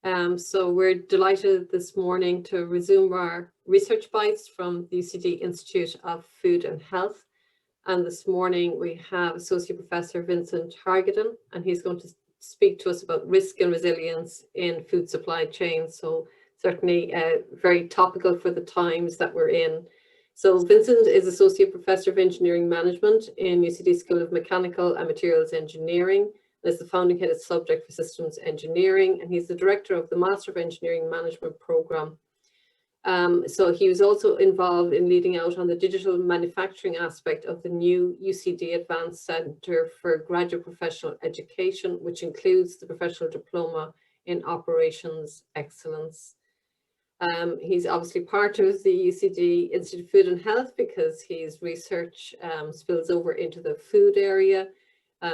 So we're delighted this morning to resume our research bites from the UCD Institute of Food and Health. And this morning we have Associate Professor Vincent Hargaden, and he's going to speak to us about risk and resilience in food supply chains. So certainly very topical for the times that we're in. So Vincent is Associate Professor of Engineering Management in UCD School of Mechanical and Materials Engineering, and is the founding head of subject for systems engineering, and he's the director of the Master of Engineering Management program. So he was also involved in leading out on the digital manufacturing aspect of the new UCD Advanced Centre for Graduate Professional Education, which includes the Professional Diploma in Operations Excellence. He's obviously part of the UCD Institute of Food and Health because his research spills over into the food area.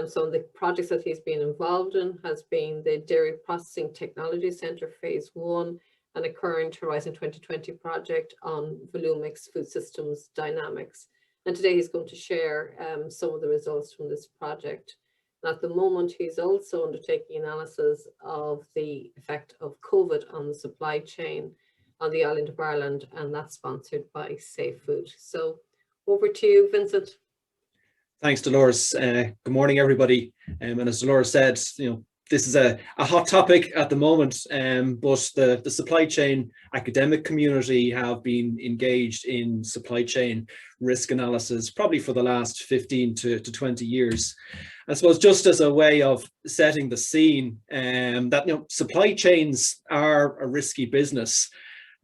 Some of the projects that he's been involved in has been the Dairy Processing Technology Centre Phase 1 and a current Horizon 2020 project on Volomix Food Systems Dynamics. And today he's going to share some of the results from this project. And at the moment, he's also undertaking analysis of the effect of COVID on the supply chain on the island of Ireland, and that's sponsored by Safe Food. So over to you, Vincent. Thanks, Dolores. Good morning, everybody. And as Dolores said, this is a hot topic at the moment, but the supply chain academic community have been engaged in supply chain risk analysis probably for the last 15 to 20 years. I suppose just as a way of setting the scene, that supply chains are a risky business.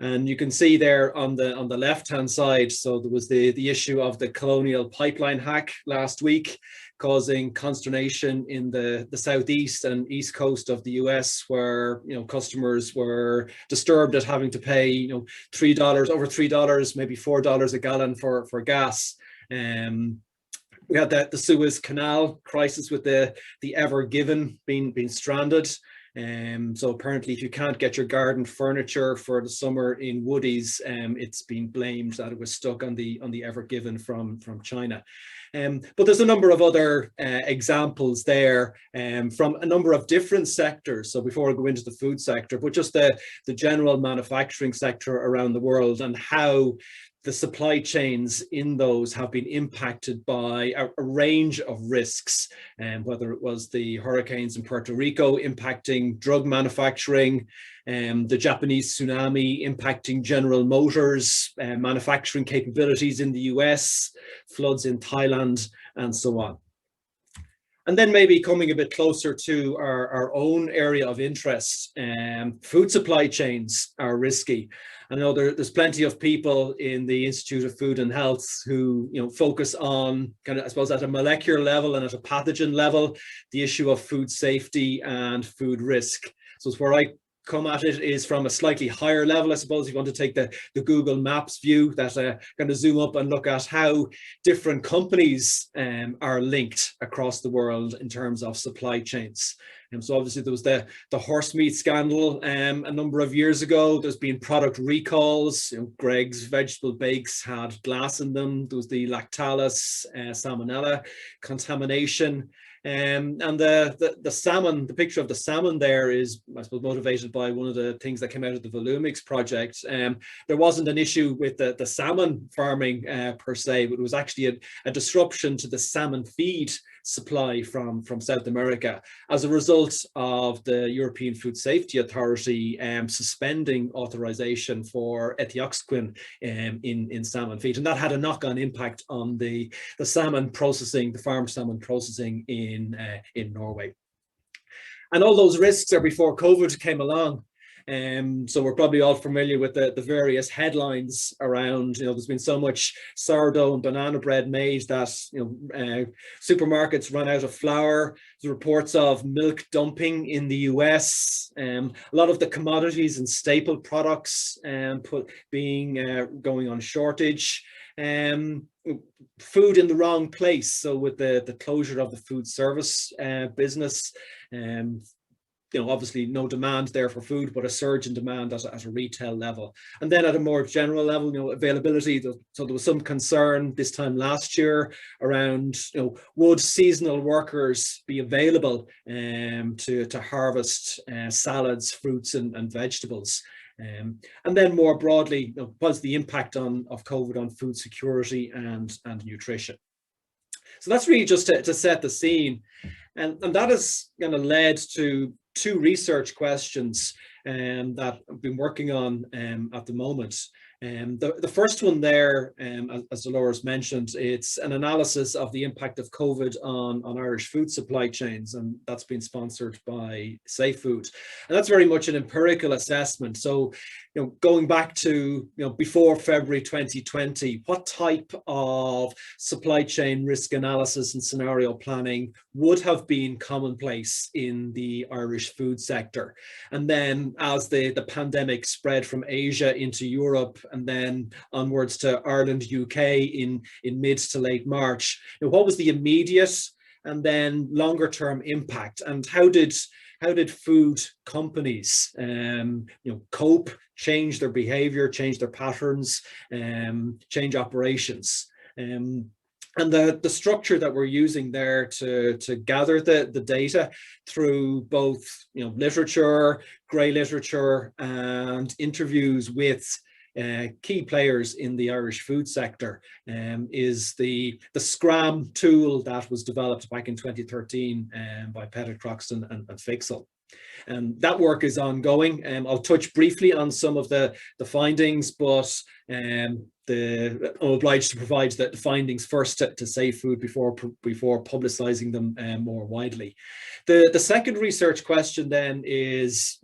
And you can see there on the left-hand side, so there was the issue of the colonial pipeline hack last week, causing consternation in the southeast and east coast of the US, where customers were disturbed at having to pay over $3, maybe $4 a gallon for gas. We had the Suez Canal crisis with the Ever Given being stranded. So apparently, if you can't get your garden furniture for the summer in Woodies, it's been blamed that it was stuck on the Ever Given from China. But there's a number of other examples there from a number of different sectors. So before I go into the food sector, but just the general manufacturing sector around the world and how the supply chains in those have been impacted by a range of risks, whether it was the hurricanes in Puerto Rico impacting drug manufacturing, the Japanese tsunami impacting General Motors, manufacturing capabilities in the US, floods in Thailand, and so on. And then maybe coming a bit closer to our own area of interest, food supply chains are risky. I know there's plenty of people in the Institute of Food and Health who focus on kind of, I suppose, at a molecular level and at a pathogen level, the issue of food safety and food risk. So it's where I come at it is from a slightly higher level. I suppose if you want to take the Google Maps view, that kind of zoom up and look at how different companies are linked across the world in terms of supply chains. So obviously there was the horse meat scandal a number of years ago. There's been product recalls. Greg's vegetable bakes had glass in them. There was the Lactalis salmonella contamination. And the salmon, the picture of the salmon there is, I suppose, motivated by one of the things that came out of the Volomix project. There wasn't an issue with the salmon farming per se, but it was actually a disruption to the salmon feed supply from South America as a result of the European Food Safety Authority suspending authorization for ethioxyquin in salmon feed, and that had a knock-on impact on the salmon processing, the farm salmon processing in Norway. And all those risks are before COVID came along. So we're probably all familiar with the various headlines around, there's been so much sourdough and banana bread made that, supermarkets run out of flour. There's reports of milk dumping in the US. A lot of the commodities and staple products going on shortage. Food in the wrong place. So with the closure of the food service business, obviously no demand there for food, but a surge in demand at a retail level. And then at a more general level, availability. So there was some concern this time last year around, would seasonal workers be available to harvest salads, fruits, and vegetables. And then more broadly, was the impact of COVID on food security and nutrition. So that's really just to set the scene. And that has kind of led to two research questions that I've been working on at the moment. The first one there, as Dolores mentioned, it's an analysis of the impact of COVID on Irish food supply chains, and that's been sponsored by Safe Food. And that's very much an empirical assessment. So, going back to before February 2020, what type of supply chain risk analysis and scenario planning would have been commonplace in the Irish food sector? And then as the pandemic spread from Asia into Europe and then onwards to Ireland, UK in mid to late March, what was the immediate and then longer term impact, and how did food companies cope, change their behavior, change their patterns, change operations? And the structure that we're using there to gather the data through both literature, grey literature, and interviews with key players in the Irish food sector is the Scram tool that was developed back in 2013 by Pettit, Croxton and Fixel. And that work is ongoing. I'll touch briefly on some of the findings, but I'm obliged to provide the findings first to Safe Food before publicising them more widely. The second research question then is,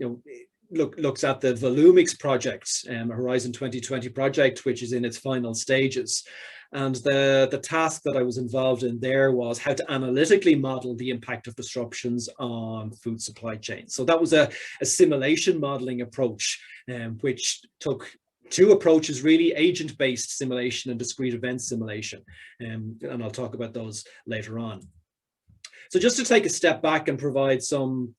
looks at the Volomix project, Horizon 2020 project, which is in its final stages. And the task that I was involved in there was how to analytically model the impact of disruptions on food supply chains. So that was a simulation modeling approach, which took two approaches really: agent-based simulation and discrete event simulation. And I'll talk about those later on. So just to take a step back and provide some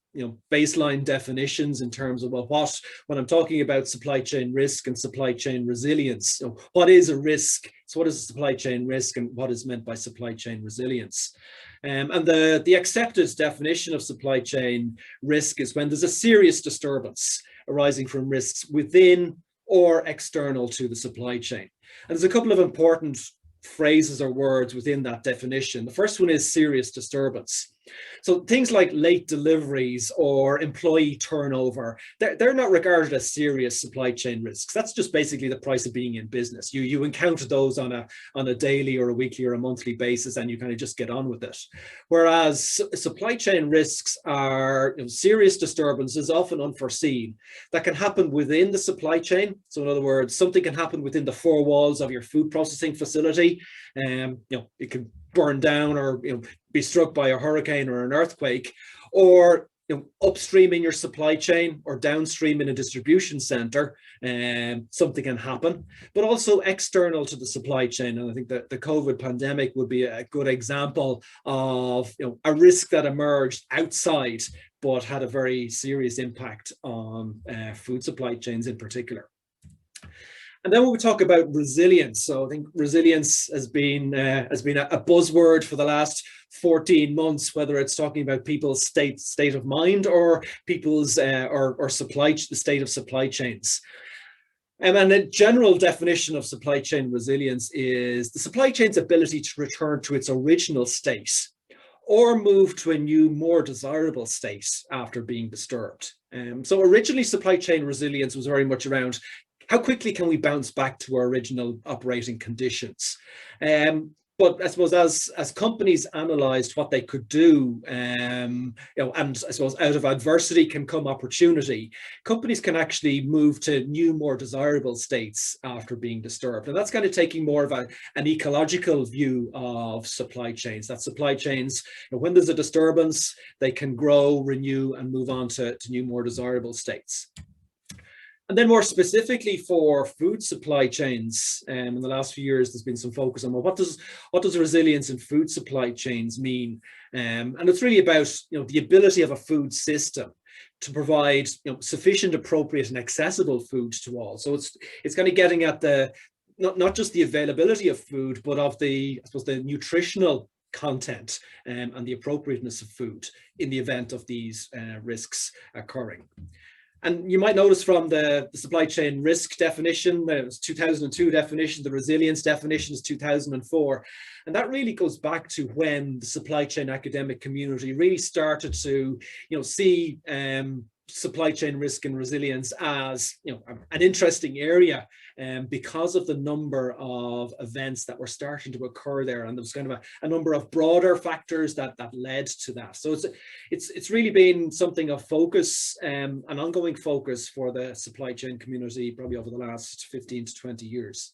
baseline definitions in terms of, when I'm talking about supply chain risk and supply chain resilience, what is a risk? So what is a supply chain risk, and what is meant by supply chain resilience? And the accepted definition of supply chain risk is when there's a serious disturbance arising from risks within or external to the supply chain. And there's a couple of important phrases or words within that definition. The first one is serious disturbance. So things like late deliveries or employee turnover, they're not regarded as serious supply chain risks. That's just basically the price of being in business. You encounter those on a daily or a weekly or a monthly basis, and you kind of just get on with it. Whereas supply chain risks are serious disturbances, often unforeseen, that can happen within the supply chain. So in other words, something can happen within the four walls of your food processing facility. It could burn down or be struck by a hurricane or an earthquake, or upstream in your supply chain or downstream in a distribution center, something can happen, but also external to the supply chain. And I think that the COVID pandemic would be a good example of a risk that emerged outside but had a very serious impact on food supply chains in particular. And then when we talk about resilience, so I think resilience has been a buzzword for the last 14 months, whether it's talking about people's state of mind or people's or the state of supply chains. And a general definition of supply chain resilience is the supply chain's ability to return to its original state or move to a new, more desirable state after being disturbed. So originally, supply chain resilience was very much around how quickly can we bounce back to our original operating conditions? But I suppose as companies analysed what they could do, and I suppose out of adversity can come opportunity, companies can actually move to new, more desirable states after being disturbed. And that's kind of taking more of an ecological view of supply chains. That supply chains, when there's a disturbance, they can grow, renew, and move on to new, more desirable states. And then more specifically for food supply chains, in the last few years, there's been some focus on, well, what does resilience in food supply chains mean? And it's really about the ability of a food system to provide sufficient, appropriate and accessible food to all. So it's kind of getting at the not just the availability of food, but of the, I suppose, the nutritional content and the appropriateness of food in the event of these risks occurring. And you might notice from the supply chain risk definition, it was 2002 definition, the resilience definition is 2004. And that really goes back to when the supply chain academic community really started to see supply chain risk and resilience as an interesting area, because of the number of events that were starting to occur there, and there was kind of a number of broader factors that led to that. So it's really been something of focus, an ongoing focus for the supply chain community probably over the last 15 to 20 years.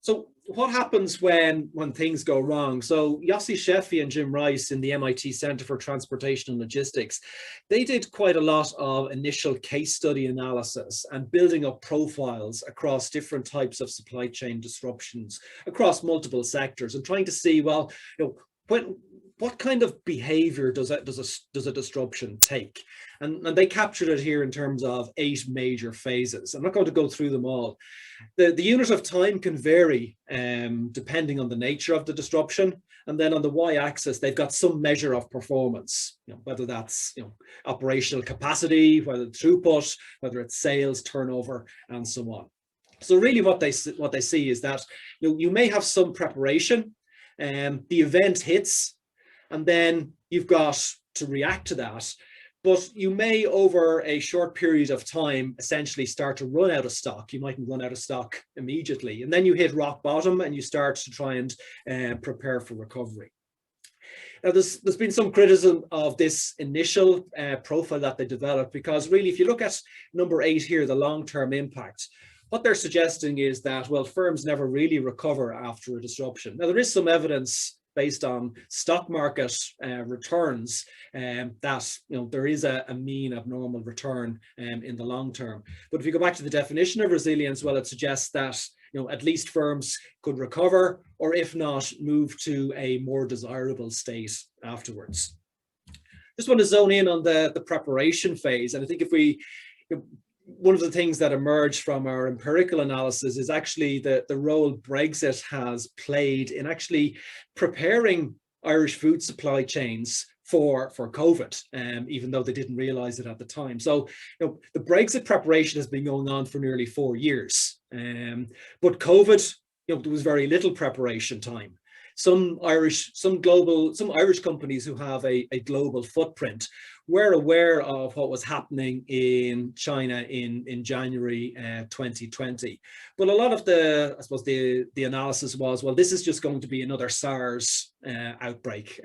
So what happens when things go wrong? So Yossi Sheffy and Jim Rice in the MIT Center for Transportation and Logistics, they did quite a lot of initial case study analysis and building up profiles across different types of supply chain disruptions across multiple sectors, and trying to see, well, what kind of behavior does a disruption take? And they captured it here in terms of 8 major phases. I'm not going to go through them all. The unit of time can vary depending on the nature of the disruption. And then on the y-axis, they've got some measure of performance, whether that's operational capacity, whether it's throughput, whether it's sales, turnover, and so on. So really what they see is that you may have some preparation, the event hits, and then you've got to react to that. But you may, over a short period of time, essentially start to run out of stock. You mightn't run out of stock immediately. And then you hit rock bottom and you start to try and prepare for recovery. Now, there's been some criticism of this initial profile that they developed, because really, if you look at number 8 here, the long-term impact, what they're suggesting is that, well, firms never really recover after a disruption. Now, there is some evidence based on stock market returns that there is a mean abnormal return in the long term. But if you go back to the definition of resilience, well, it suggests that at least firms could recover, or if not, move to a more desirable state afterwards. Just want to zone in on the preparation phase, and I think if we one of the things that emerged from our empirical analysis is actually the role Brexit has played in actually preparing Irish food supply chains for COVID, even though they didn't realize it at the time. So the Brexit preparation has been going on for nearly 4 years, but COVID, there was very little preparation time. Some Irish companies who have a global footprint were aware of what was happening in China in January 2020. But a lot of the analysis was, well, this is just going to be another SARS outbreak,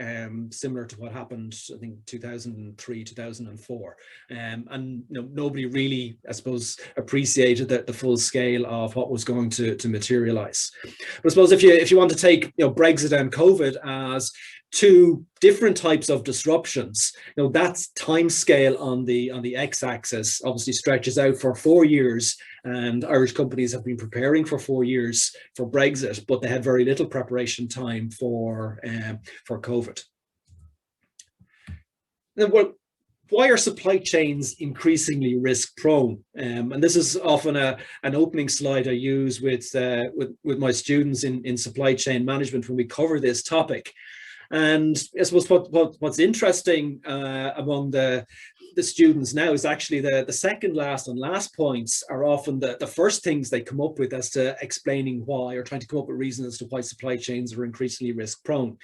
similar to what happened, I think, 2003, 2004. And nobody really, I suppose, appreciated the full scale of what was going to materialize. But I suppose if you want to take Brexit and COVID as 2 different types of disruptions, that's time scale on the x-axis obviously stretches out for 4 years, and Irish companies have been preparing for 4 years for Brexit, but they had very little preparation time for COVID. Now, why are supply chains increasingly risk prone? And this is often an opening slide I use with my students in supply chain management when we cover this topic. And I suppose what's interesting among the students now is actually the second last and last points are often the first things they come up with as to explaining why, or trying to come up with reasons as to why supply chains are increasingly risk prone.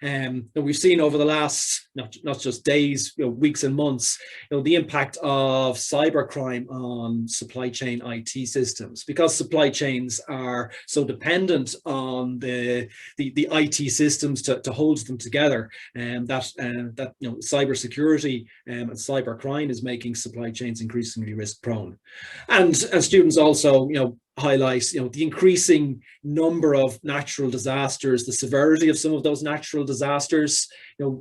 And we've seen over the last not just days, weeks and months, the impact of cybercrime on supply chain IT systems, because supply chains are so dependent on the IT systems to hold them together, and that cybersecurity and cyber crime is making supply chains increasingly risk prone. And students also highlight the increasing number of natural disasters, the severity of some of those natural disasters,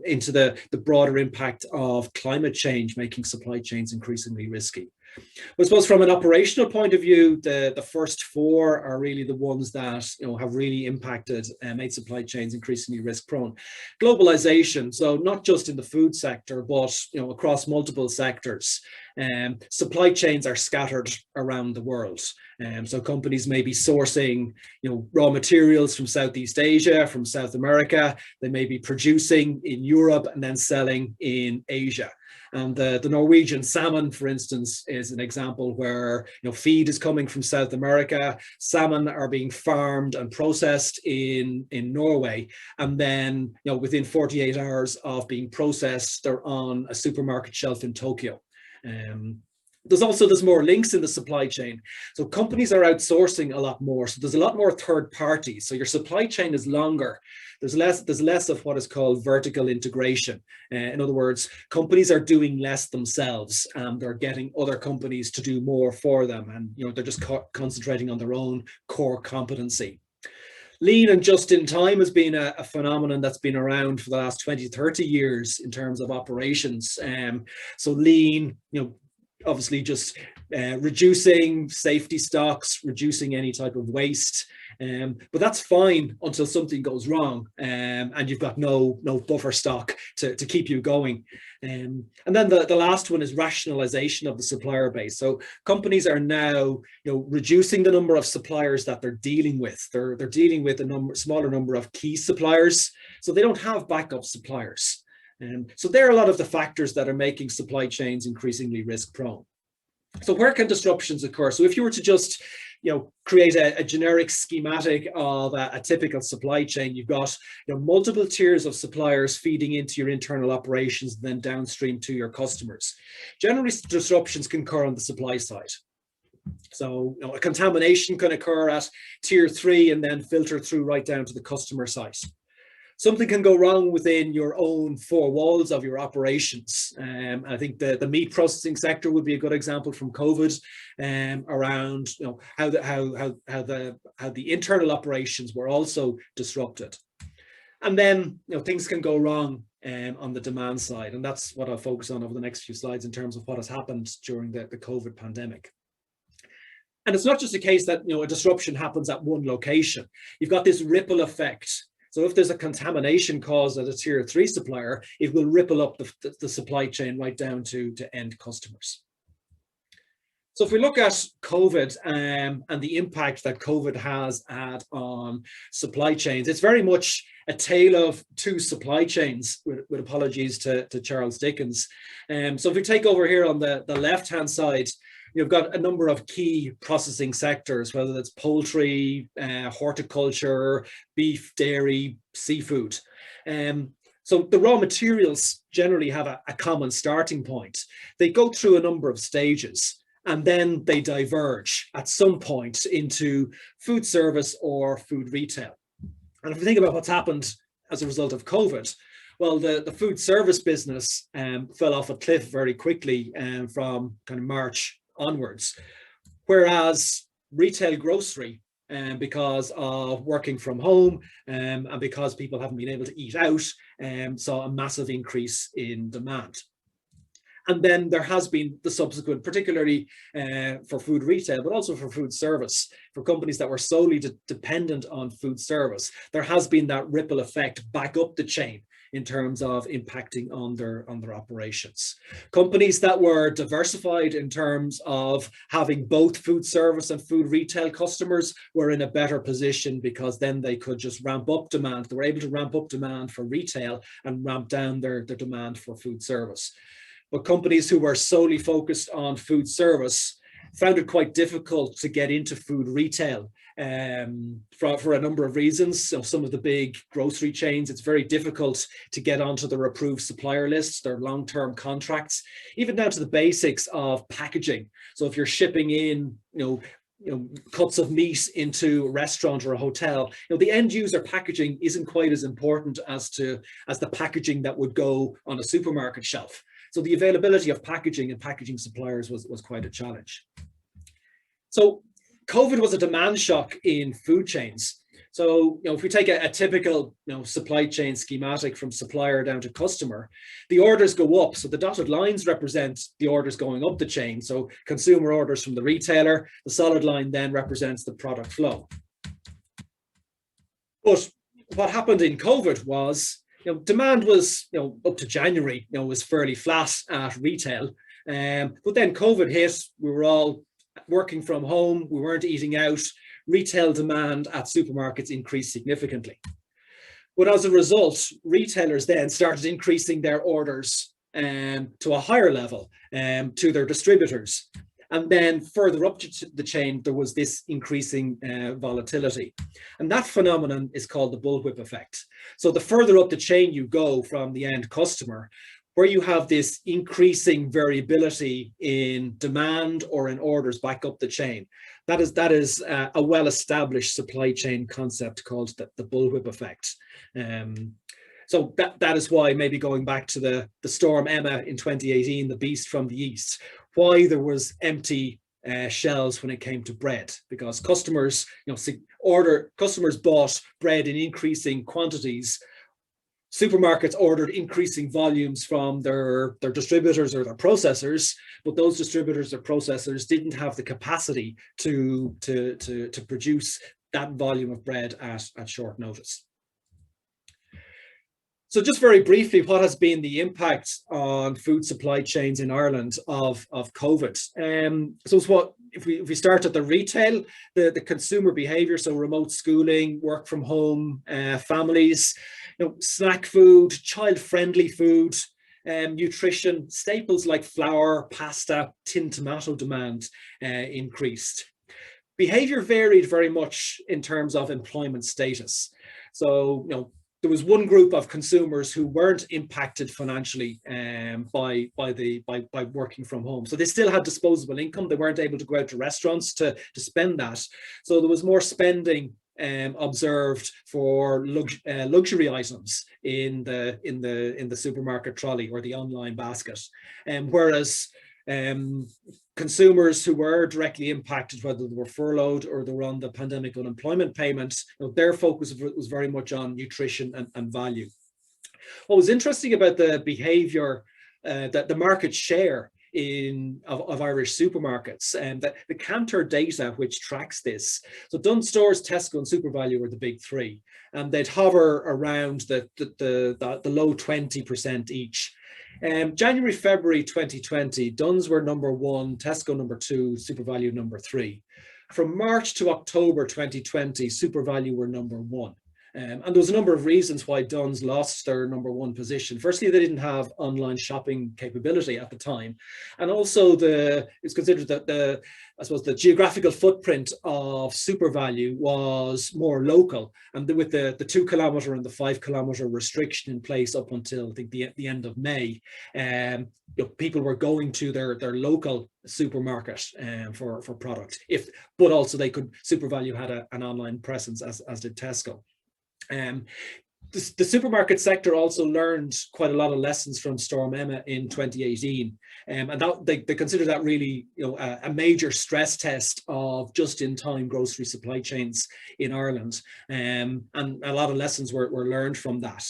into the broader impact of climate change making supply chains increasingly risky. I suppose from an operational point of view, the first four are really the ones that have really impacted, made supply chains increasingly risk prone. Globalization, so not just in the food sector, but across multiple sectors. Supply chains are scattered around the world. So companies may be sourcing raw materials from Southeast Asia, from South America. They may be producing in Europe and then selling in Asia. And the Norwegian salmon, for instance, is an example where feed is coming from South America. Salmon are being farmed and processed in Norway, and then within 48 hours of being processed, they're on a supermarket shelf in Tokyo. There's more links in the supply chain. So companies are outsourcing a lot more. So there's a lot more third parties. So your supply chain is longer. There's less of what is called vertical integration. In other words, companies are doing less themselves and they're getting other companies to do more for them. And they're just concentrating on their own core competency. Lean and just in time has been a phenomenon that's been around for the last 20, 30 years in terms of operations. So lean, obviously just reducing safety stocks, reducing any type of waste. But that's fine until something goes wrong and you've got no buffer stock to keep you going. And then the last one is rationalization of the supplier base. So companies are now reducing the number of suppliers that they're dealing with. They're dealing with a smaller number of key suppliers, so they don't have backup suppliers. So there are a lot of the factors that are making supply chains increasingly risk prone. So where can disruptions occur? So if you were to just create a generic schematic of a typical supply chain, you've got multiple tiers of suppliers feeding into your internal operations, and then downstream to your customers. Generally, disruptions can occur on the supply side. So a contamination can occur at tier 3 and then filter through right down to the customer site. Something can go wrong within your own four walls of your operations. I think the meat processing sector would be a good example from COVID, around how the internal operations were also disrupted. And then things can go wrong on the demand side, and that's what I'll focus on over the next few slides in terms of what has happened during the COVID pandemic. And it's not just a case that a disruption happens at one location. You've got this ripple effect. So if there's a contamination caused at a tier 3 supplier, it will ripple up the supply chain right down to end customers. So if we look at COVID and the impact that COVID has had on supply chains, it's very much a tale of two supply chains, with apologies to Charles Dickens. So if we take over here on the left-hand side, you've got a number of key processing sectors, whether that's poultry, horticulture, beef, dairy, seafood. So the raw materials generally have a common starting point. They go through a number of stages, and then they diverge at some point into food service or food retail. And if we think about what's happened as a result of COVID, well, the food service business fell off a cliff very quickly from kind of March onwards, whereas retail grocery, because of working from home and because people haven't been able to eat out, saw a massive increase in demand. And then there has been the subsequent, particularly for food retail, but also for food service, for companies that were solely dependent on food service, there has been that ripple effect back up the chain in terms of impacting on their operations. Companies that were diversified in terms of having both food service and food retail customers were in a better position, because then they could just ramp up demand. They were able to ramp up demand for retail and ramp down their demand for food service. But companies who were solely focused on food service found it quite difficult to get into food retail for a number of reasons. So some of the big grocery chains, it's very difficult to get onto their approved supplier lists, their long-term contracts, even down to the basics of packaging. So if you're shipping in, cuts of meat into a restaurant or a hotel, the end user packaging isn't quite as important as the packaging that would go on a supermarket shelf. So the availability of packaging and packaging suppliers was quite a challenge. So COVID was a demand shock in food chains. So, if we take a typical, supply chain schematic from supplier down to customer, the orders go up. So the dotted lines represent the orders going up the chain. So consumer orders from the retailer, the solid line then represents the product flow. But what happened in COVID was, demand was, up to January, was fairly flat at retail. But then COVID hit, we were all working from home, we weren't eating out. Retail demand at supermarkets increased significantly. But as a result, retailers then started increasing their orders to a higher level to their distributors. And then further up the chain, there was this increasing volatility. And that phenomenon is called the bullwhip effect. So the further up the chain you go from the end customer, where you have this increasing variability in demand or in orders back up the chain. That is a well-established supply chain concept called the bullwhip effect. So that is why, maybe going back to the storm Emma in 2018, the beast from the east, why there was empty shelves when it came to bread, because customers, customers bought bread in increasing quantities. Supermarkets ordered increasing volumes from their distributors or their processors, but those distributors or processors didn't have the capacity to produce that volume of bread at short notice. So just very briefly, what has been the impact on food supply chains in Ireland of COVID? So it's if we start at the retail, the consumer behaviour, so remote schooling, work from home, families, snack food, child-friendly food, nutrition, staples like flour, pasta, tin tomato demand increased. Behaviour varied very much in terms of employment status. So, there was one group of consumers who weren't impacted financially by working from home. So they still had disposable income. They weren't able to go out to restaurants to spend that. So there was more spending observed for luxury items in the supermarket trolley or the online basket, whereas consumers who were directly impacted, whether they were furloughed or they were on the pandemic unemployment payments, their focus was very much on nutrition and value. What was interesting about the behaviour, that the market share of Irish supermarkets, and that the Kantar data which tracks this. So Dunnes Stores, Tesco and SuperValu were the big three, and they'd hover around the low 20% each. January, February 2020, Dunnes were number one, Tesco number two, SuperValu number three. From March to October 2020, SuperValu were number one. And there was a number of reasons why Dunnes lost their number one position. Firstly, they didn't have online shopping capability at the time. And also it's considered that the geographical footprint of SuperValu was more local. And with the 2 kilometre and the 5 kilometre restriction in place up until, I think, the end of May, people were going to their local supermarket for product. But also SuperValu had an online presence, as did Tesco. The supermarket sector also learned quite a lot of lessons from Storm Emma in 2018, and that they consider that really a major stress test of just-in-time grocery supply chains in Ireland, and a lot of lessons were learned from that.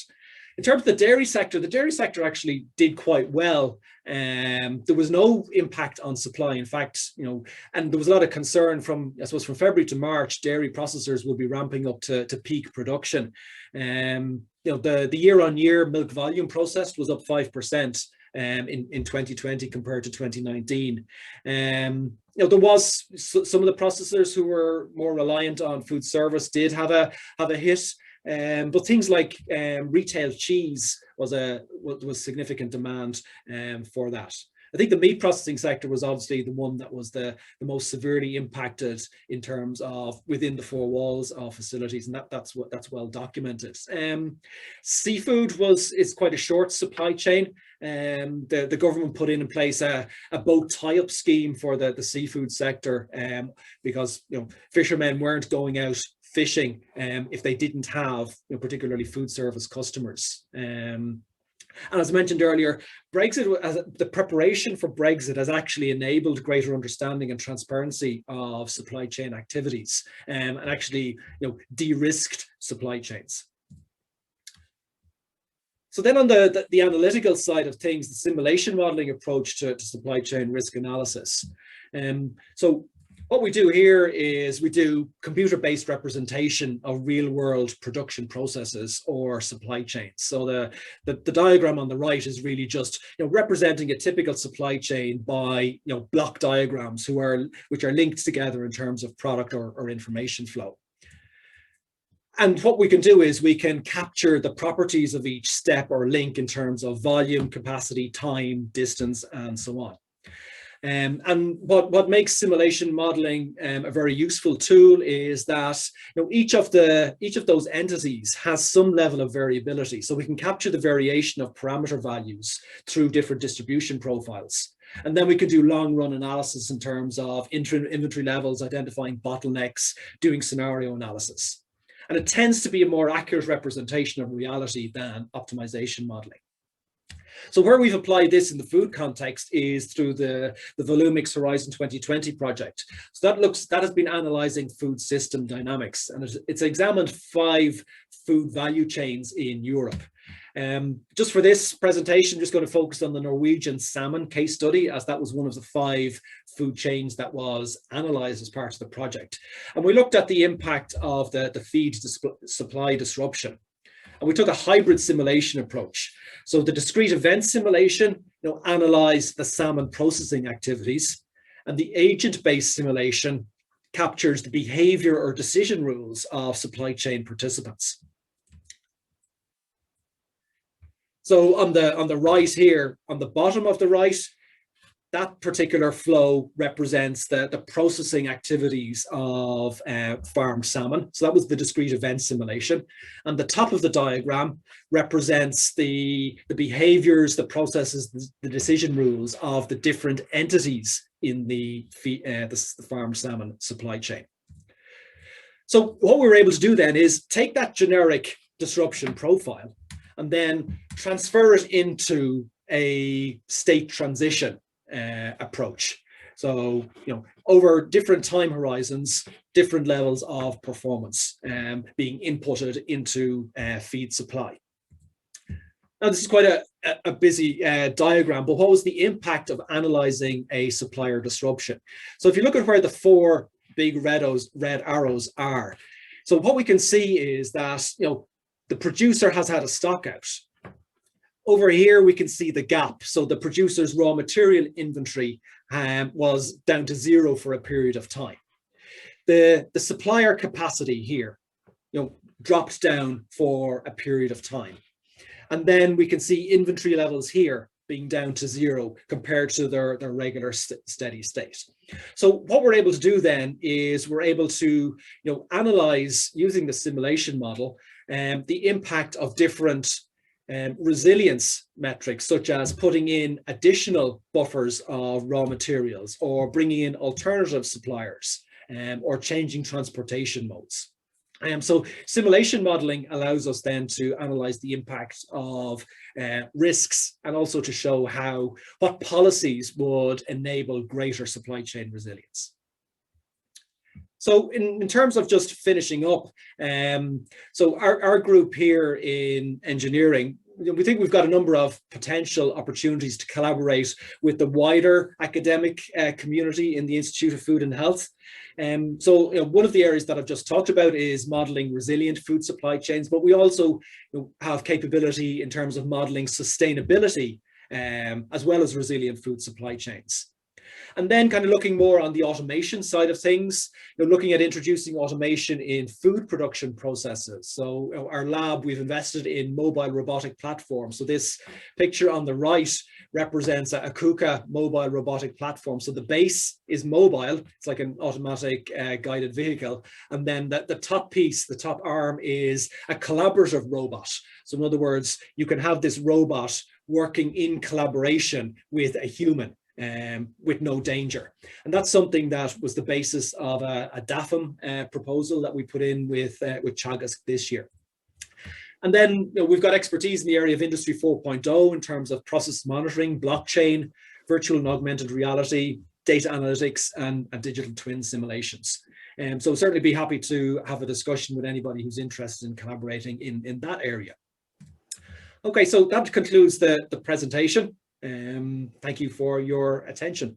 In terms of the dairy sector actually did quite well. There was no impact on supply. In fact, and there was a lot of concern from February to March, dairy processors will be ramping up to peak production. The year-on-year milk volume processed was up 5% in 2020 compared to 2019. There was some of the processors who were more reliant on food service did have a hit. But things like retail cheese was significant demand for that. I think the meat processing sector was obviously the one that was the most severely impacted in terms of within the four walls of facilities, and that's well documented. Seafood is quite a short supply chain. The government put in place a boat tie-up scheme for the seafood sector, because fishermen weren't going out fishing if they didn't have particularly food service customers. And as mentioned earlier, the preparation for Brexit has actually enabled greater understanding and transparency of supply chain activities, and actually, de-risked supply chains. So then on the analytical side of things, the simulation modeling approach to supply chain risk analysis. So what we do here is we do computer-based representation of real-world production processes or supply chains. So the diagram on the right is really just representing a typical supply chain by block diagrams which are linked together in terms of product or information flow. And what we can do is we can capture the properties of each step or link in terms of volume, capacity, time, distance, and so on. And what makes simulation modeling a very useful tool is that each of those entities has some level of variability. So we can capture the variation of parameter values through different distribution profiles. And then we can do long run analysis in terms of inventory levels, identifying bottlenecks, doing scenario analysis. And it tends to be a more accurate representation of reality than optimization modeling. So where we've applied this in the food context is through the Volomix Horizon 2020 project. So that has been analyzing food system dynamics, and it's examined 5 food value chains in Europe. Just for this presentation, just going to focus on the Norwegian salmon case study, as that was one of the 5 food chains that was analysed as part of the project. And we looked at the impact of the feed supply disruption. And we took a hybrid simulation approach. So the discrete event simulation analysed the salmon processing activities, and the agent-based simulation captures the behaviour or decision rules of supply chain participants. So on the right here, on the bottom of the right, that particular flow represents the processing activities of farmed salmon. So that was the discrete event simulation. And the top of the diagram represents the behaviors, the processes, the decision rules of the different entities in the farmed salmon supply chain. So what we were able to do then is take that generic disruption profile and then transfer it into a state transition approach. So, over different time horizons, different levels of performance being inputted into feed supply. Now, this is quite a busy diagram, but what was the impact of analyzing a supplier disruption? So if you look at where the 4 big red arrows are, so what we can see is that, the producer has had a stock out. Over here, we can see the gap. So the producer's raw material inventory was down to 0 for a period of time. The supplier capacity here, dropped down for a period of time. And then we can see inventory levels here being down to 0 compared to their regular steady state. So what we're able to do then is we're able to analyze, using the simulation model, the impact of different resilience metrics, such as putting in additional buffers of raw materials or bringing in alternative suppliers or changing transportation modes. So simulation modeling allows us then to analyze the impact of risks, and also to show what policies would enable greater supply chain resilience. So in terms of just finishing up, so our group here in engineering, we think we've got a number of potential opportunities to collaborate with the wider academic community in the Institute of Food and Health. So one of the areas that I've just talked about is modeling resilient food supply chains, but we also have capability in terms of modeling sustainability as well as resilient food supply chains. And then kind of looking more on the automation side of things, looking at introducing automation in food production processes. So our lab, we've invested in mobile robotic platforms. So this picture on the right represents a KUKA mobile robotic platform. So the base is mobile, it's like an automatic guided vehicle. And then the top piece, the top arm, is a collaborative robot. So in other words, you can have this robot working in collaboration with a human. With no danger. And that's something that was the basis of a DAFM proposal that we put in with Teagasc this year. And then we've got expertise in the area of Industry 4.0 in terms of process monitoring, blockchain, virtual and augmented reality, data analytics, and digital twin simulations. So certainly be happy to have a discussion with anybody who's interested in collaborating in that area. Okay, so that concludes the presentation. Thank you for your attention.